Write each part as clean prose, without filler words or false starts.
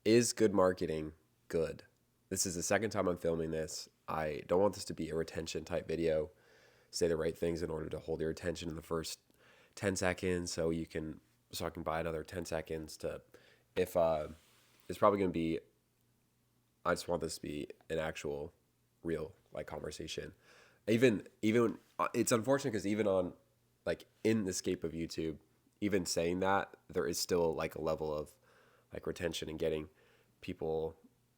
Is good marketing good? This is the second time I'm filming this. I don't want this to be a retention type video. Say the right things in order to hold your attention in the first 10 seconds so I can buy another 10 seconds to if it's probably going to be I just want this to be an actual real like conversation. Even it's unfortunate because even on like in the scape of YouTube, even saying that there is still like a level of like retention and getting people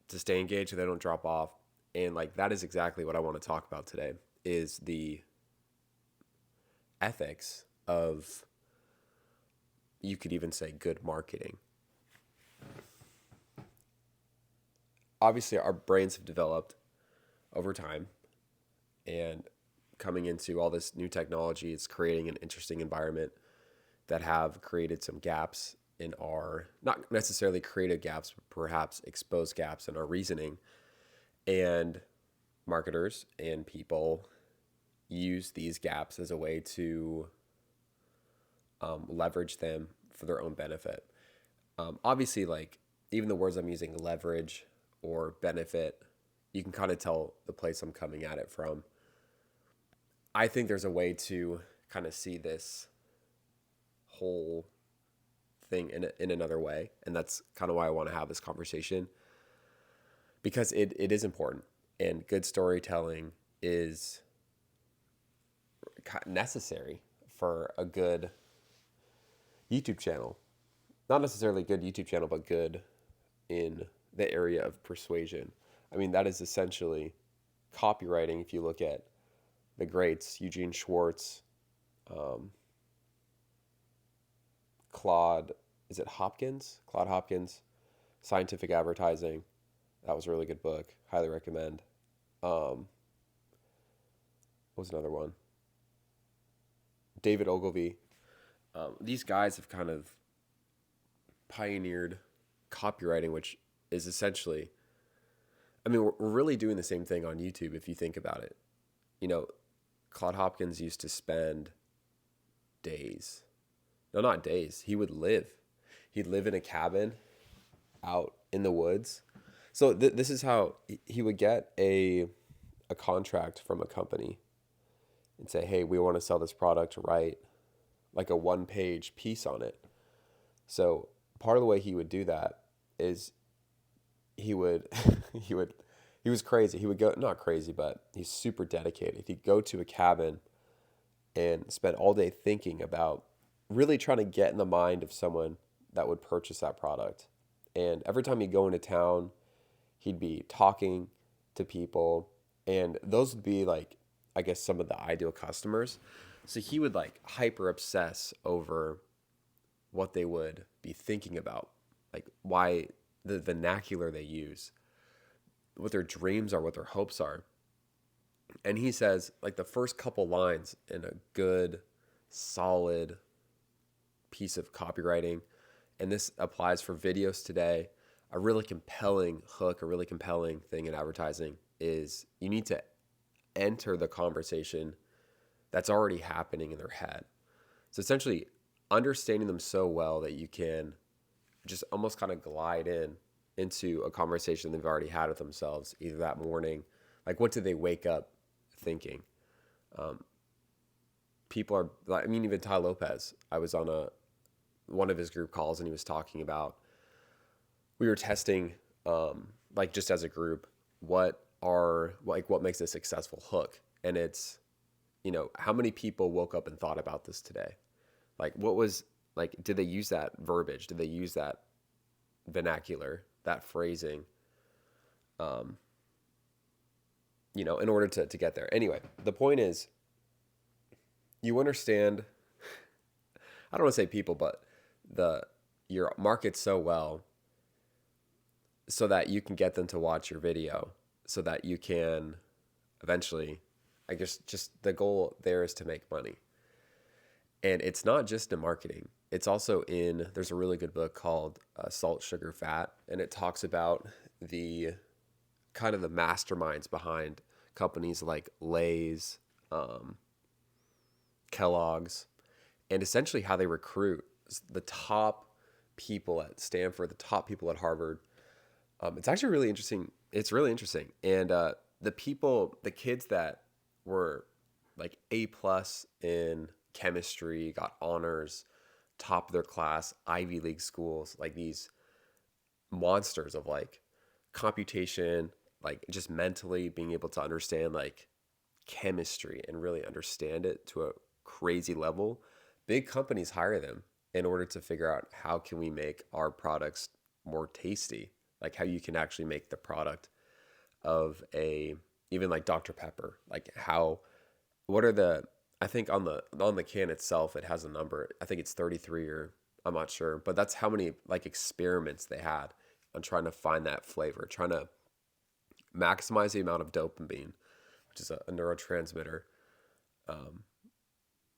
to stay engaged so they don't drop off. And like that is exactly what I want to talk about today is the ethics of you could even say good marketing. Obviously our brains have developed over time and coming into all this new technology, it's creating an interesting environment that have created some gaps in our, not necessarily created gaps, but perhaps exposed gaps in our reasoning. And marketers and people use these gaps as a way to leverage them for their own benefit. Obviously, like even the words I'm using, leverage or benefit, you can kind of tell the place I'm coming at it from. I think there's a way to kind of see this whole thing in another way. And that's kind of why I want to have this conversation because it is important. And good storytelling is necessary for a good YouTube channel. Not necessarily a good YouTube channel, but good in the area of persuasion. I mean, that is essentially copywriting. If you look at the greats, Eugene Schwartz, um, Claude, is it Hopkins? Claude Hopkins, Scientific Advertising. That was a really good book. Highly recommend. What was another one? David Ogilvy. These guys have kind of pioneered copywriting, which is essentially, I mean, we're really doing the same thing on YouTube if you think about it. You know, Claude Hopkins used to spend days, no, not days, he'd live in a cabin out in the woods. So this is how he would get a contract from a company and say, hey, we want to sell this product, write like a one-page piece on it. So part of the way he would do that is he would he would he was crazy. He would go, not crazy, but he's super dedicated. He'd go to a cabin and spend all day thinking about really trying to get in the mind of someone that would purchase that product. And every time he'd go into town, he'd be talking to people, and those would be like, I guess, some of the ideal customers. So he would like hyper obsess over what they would be thinking about, like why the vernacular they use, what their dreams are, what their hopes are. And he says, like, the first couple lines in a good, solid piece of copywriting, and this applies for videos today, a really compelling hook, a really compelling thing in advertising is you need to enter the conversation that's already happening in their head. So essentially, understanding them so well that you can just almost kind of glide into a conversation they've already had with themselves, either that morning, like what did they wake up thinking? Um, People are, I mean, even Tai Lopez. I was on one of his group calls and he was talking about we were testing like just as a group what makes a successful hook, and it's how many people woke up and thought about this today, like what was like did they use that verbiage, did they use that vernacular, that phrasing, um, in order to get there. Anyway, the point is you understand, I don't want to say people, but the your market so well so that you can get them to watch your video so that you can eventually, I guess just the goal there is to make money. And it's not just in marketing. It's also there's a really good book called Salt, Sugar, Fat, and it talks about the kind of the masterminds behind companies like Lay's, Kellogg's, and essentially how they recruit the top people at Stanford, the top people at Harvard, It's actually really interesting. It's really interesting. And the kids that were like A plus in chemistry, got honors, top of their class, Ivy League schools, like these monsters of like computation, like just mentally being able to understand like chemistry and really understand it to a crazy level. Big companies hire them in order to figure out how can we make our products more tasty, like how you can actually make the product of a even like Dr. Pepper, like how what are the I think on the can itself it has a number. I think it's 33 or I'm not sure, but that's how many like experiments they had on trying to find that flavor, trying to maximize the amount of dopamine, which is a neurotransmitter.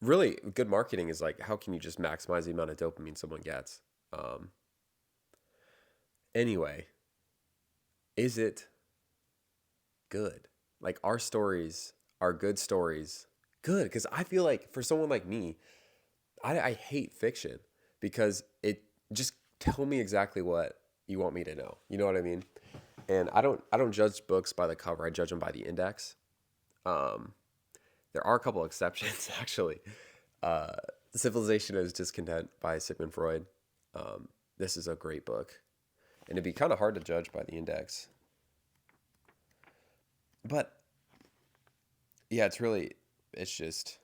Really good marketing is like how can you just maximize the amount of dopamine someone gets? Um, anyway, is it good? Like our stories are good stories. Good, because I feel like for someone like me, I hate fiction because it just tell me exactly what you want me to know. You know what I mean? And I don't judge books by the cover. I judge them by the index. Um, there are a couple exceptions actually. Uh, Civilization is Discontent by Sigmund Freud. This is a great book, and it'd be kind of hard to judge by the index. But yeah, it's just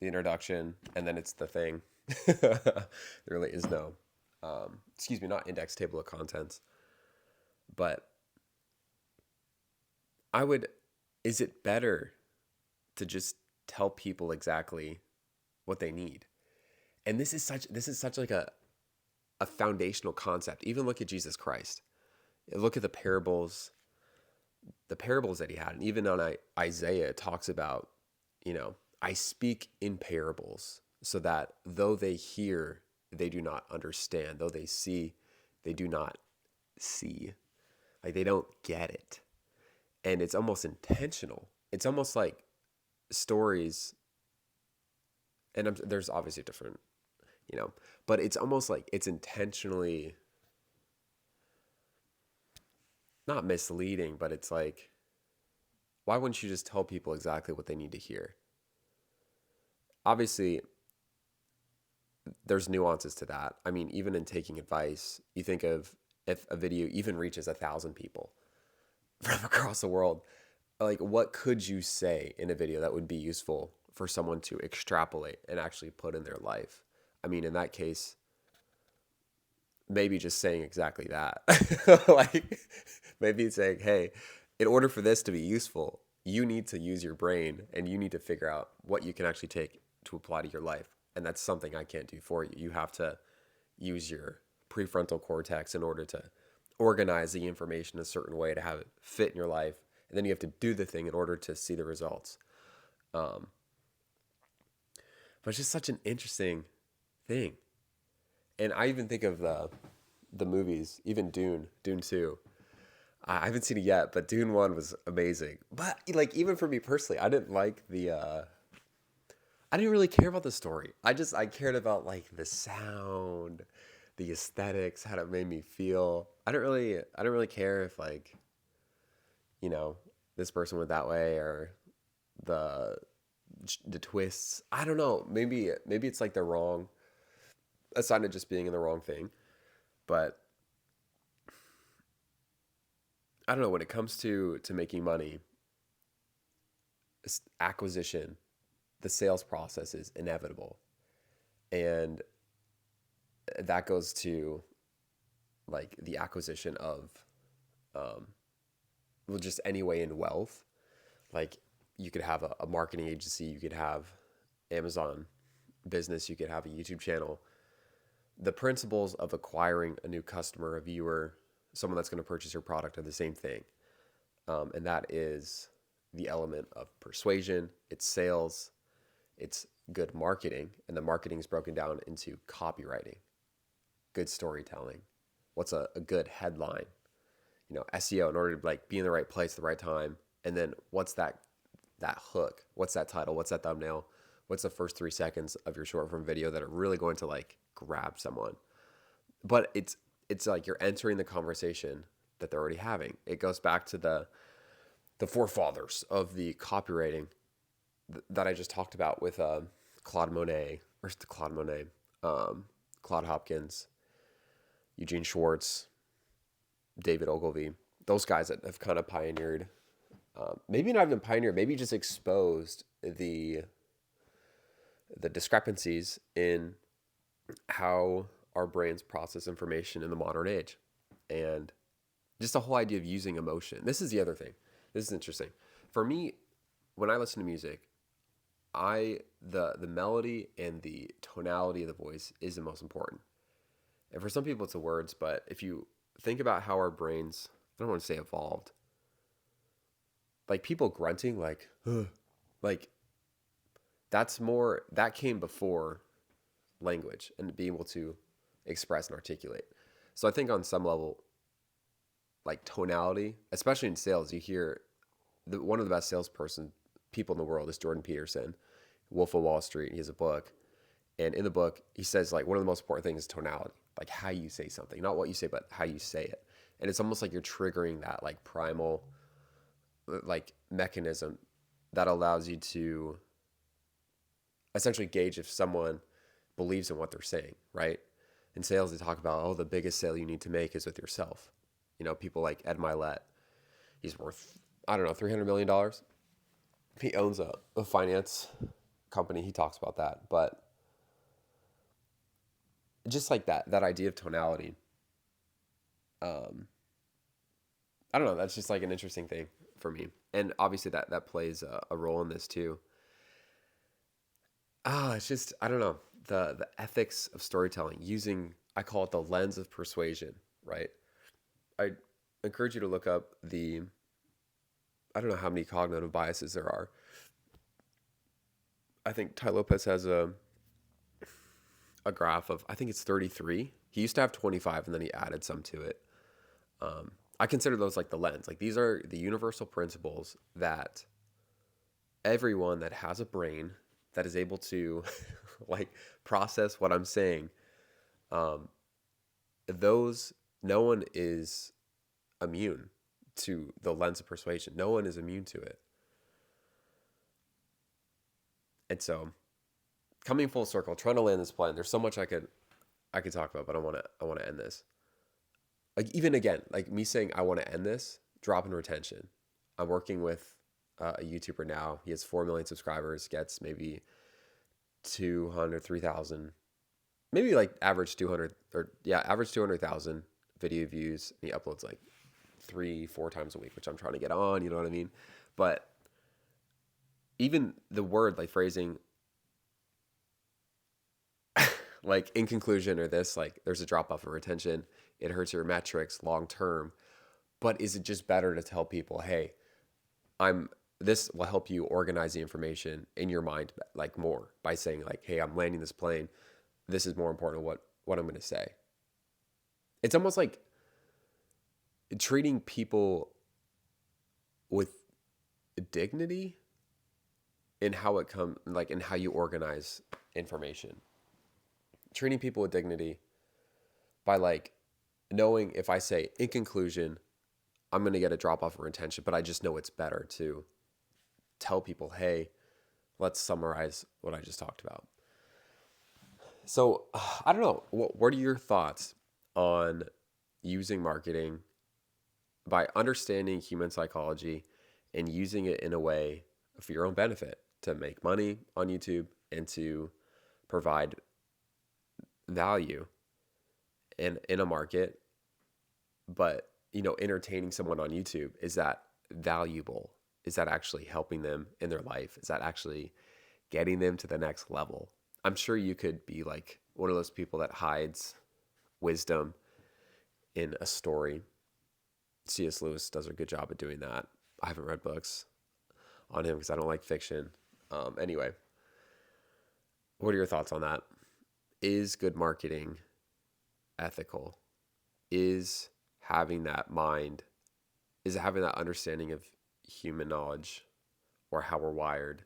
the introduction, and then it's the thing. There really is no, excuse me, not index table of contents. But I would, is it better to just tell people exactly what they need? And this is such like a foundational concept. Even look at Jesus Christ. Look at the parables that he had. And even on Isaiah, it talks about, I speak in parables so that though they hear, they do not understand. Though they see, they do not see. Like they don't get it. And it's almost intentional. It's almost like stories, and there's obviously different, you know, but it's almost like it's intentionally not misleading, but it's like, why wouldn't you just tell people exactly what they need to hear? Obviously, there's nuances to that. I mean, even in taking advice, you think of if a video even reaches 1,000 people from across the world, like what could you say in a video that would be useful for someone to extrapolate and actually put in their life? I mean, in that case, maybe just saying exactly that. Like maybe saying, hey, in order for this to be useful, you need to use your brain and you need to figure out what you can actually take to apply to your life. And that's something I can't do for you. You have to use your prefrontal cortex in order to organize the information a certain way to have it fit in your life. And then you have to do the thing in order to see the results. Um, but it's just such an interesting thing. And I even think of the movies, even Dune 2. I haven't seen it yet, but Dune 1 was amazing. But like even for me personally, I didn't really care about the story. I cared about like the sound, the aesthetics, how it made me feel. I didn't really care if like, you know, this person went that way or the the twists. I don't know. Maybe it's like the wrong a sign of just being in the wrong thing. But I don't know when it comes to making money, acquisition, the sales process is inevitable. And that goes to like the acquisition of um well just any way in wealth. Like you could have a marketing agency, you could have Amazon business, you could have a YouTube channel. The principles of acquiring a new customer, a viewer, someone that's going to purchase your product are the same thing. And that is the element of persuasion, it's sales, it's good marketing. And the marketing is broken down into copywriting, good storytelling, what's a good headline, SEO in order to like be in the right place at the right time. And then what's that hook? What's that title? What's that thumbnail? What's the first 3 seconds of your short form video that are really going to like grab someone? But it's like you're entering the conversation that they're already having. It goes back to the forefathers of the copywriting that I just talked about with Claude Monet, or Claude Monet, Claude Hopkins, Eugene Schwartz, David Ogilvy, those guys that have kind of pioneered, maybe not even pioneered, maybe just exposed the discrepancies in how our brains process information in the modern age, and just the whole idea of using emotion. This is the other thing. This is interesting. For me, when I listen to music, the melody and the tonality of the voice is the most important. And for some people it's the words, but if you think about how our brains, I don't want to say evolved, like people grunting like "Ugh," like that came before language and being able to express and articulate. So I think on some level, like tonality, especially in sales, you hear one of the best salesperson people in the world is Jordan Peterson, Wolf of Wall Street. He has a book, and in the book he says like one of the most important things is tonality, like how you say something, not what you say, but how you say it. And it's almost like you're triggering that like primal like mechanism that allows you to essentially gauge if someone believes in what they're saying, right? In sales, they talk about, oh, the biggest sale you need to make is with yourself. You know, people like Ed Milet, he's worth, I don't know, $300 million. He owns a finance company. He talks about that. But just like that idea of tonality, I don't know, that's just like an interesting thing for me. And obviously that plays a role in this too. It's just, I don't know, the ethics of storytelling using, I call it the lens of persuasion, right? I encourage you to look up I don't know how many cognitive biases there are. I think Tai Lopez has a graph of, I think it's 33. He used to have 25 and then he added some to it. I consider those like the lens. Like these are the universal principles that everyone that has a brain that is able to like process what I'm saying, those, no one is immune to the lens of persuasion. No one is immune to it. And so coming full circle, trying to land this plan, there's so much I could talk about, but I want to end this. Like even again, like me saying I want to end this, drop in retention. I'm working with a YouTuber now. He has 4 million subscribers, gets maybe 200, 3,000, maybe like average 200 or yeah, average 200,000 video views. And he uploads like 3-4 times a week, which I'm trying to get on, you know what I mean? But even the word like phrasing, like in conclusion or this, like there's a drop off in retention. It hurts your metrics long term. But is it just better to tell people, hey, this will help you organize the information in your mind like more by saying like, hey, I'm landing this plane. This is more important than what I'm going to say. It's almost like treating people with dignity in how it comes, like in how you organize information. Treating people with dignity by like knowing if I say in conclusion, I'm going to get a drop off in retention, but I just know it's better to tell people, hey, let's summarize what I just talked about. So I don't know. What are your thoughts on using marketing by understanding human psychology and using it in a way for your own benefit to make money on YouTube and to provide value in a market? But, you know, entertaining someone on YouTube, is that valuable? Is that actually helping them in their life? Is that actually getting them to the next level? I'm sure you could be like one of those people that hides wisdom in a story. C.S. Lewis does a good job at doing that. I haven't read books on him because I don't like fiction. Anyway, what are your thoughts on that? Is good marketing ethical? Is having that mind, is having that understanding of human knowledge or how we're wired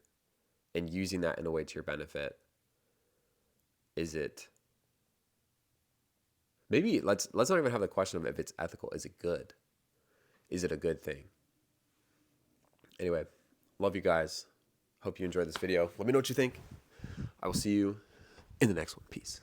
and using that in a way to your benefit, is it, maybe let's not even have the question of if it's ethical, is it good? Is it a good thing? Anyway, love you guys. Hope you enjoyed this video. Let me know what you think. I will see you in the next one. Peace.